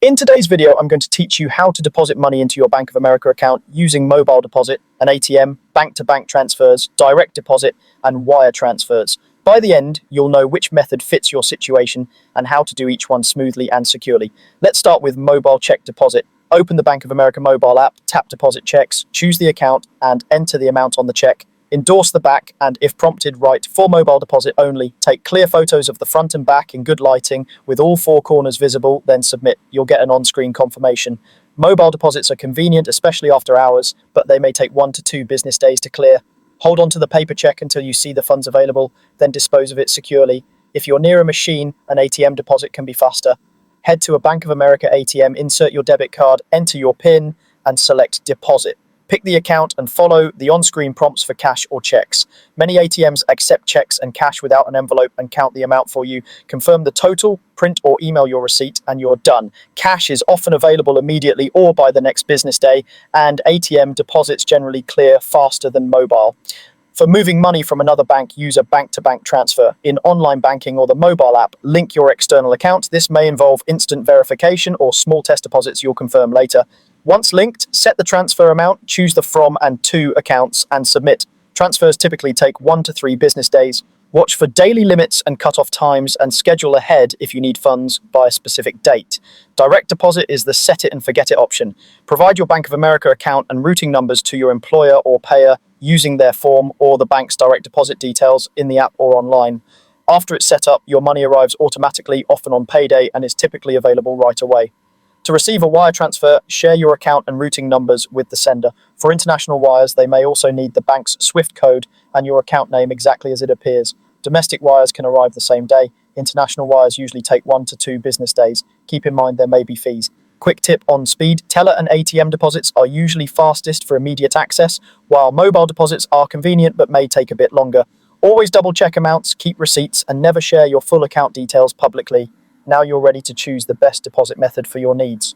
In today's video, I'm going to teach you how to deposit money into your Bank of America account using mobile deposit, an ATM, bank-to-bank transfers, direct deposit, and wire transfers. By the end, you'll know which method fits your situation and how to do each one smoothly and securely. Let's start with mobile check deposit. Open the Bank of America mobile app, tap deposit checks, choose the account, and enter the amount on the check. Endorse the back, and if prompted, write "for mobile deposit only." Take clear photos of the front and back in good lighting with all four corners visible, then submit. You'll get an on-screen confirmation. Mobile deposits are convenient, especially after hours, but they may take 1 to 2 business days to clear. Hold on to the paper check until you see the funds available, then dispose of it securely. If you're near a machine, an ATM deposit can be faster. Head to a Bank of America ATM, insert your debit card, enter your PIN, and select deposit. Pick the account and follow the on-screen prompts for cash or checks. Many ATMs accept checks and cash without an envelope and count the amount for you. Confirm the total, print or email your receipt, and you're done. Cash is often available immediately or by the next business day, and ATM deposits generally clear faster than mobile. For moving money from another bank, use a bank-to-bank transfer. In online banking or the mobile app, link your external account. This may involve instant verification or small test deposits you'll confirm later. Once linked, set the transfer amount, choose the from and to accounts, and submit. Transfers typically take 1 to 3 business days. Watch for daily limits and cut-off times, and schedule ahead if you need funds by a specific date. Direct deposit is the set it and forget it option. Provide your Bank of America account and routing numbers to your employer or payer using their form or the bank's direct deposit details in the app or online. After it's set up, your money arrives automatically, often on payday, and is typically available right away. To receive a wire transfer, share your account and routing numbers with the sender. For international wires, they may also need the bank's SWIFT code and your account name exactly as it appears. Domestic wires can arrive the same day. International wires usually take 1 to 2 business days. Keep in mind there may be fees. Quick tip on speed: teller and ATM deposits are usually fastest for immediate access, while mobile deposits are convenient but may take a bit longer. Always double check amounts, keep receipts, and never share your full account details publicly. Now you're ready to choose the best deposit method for your needs.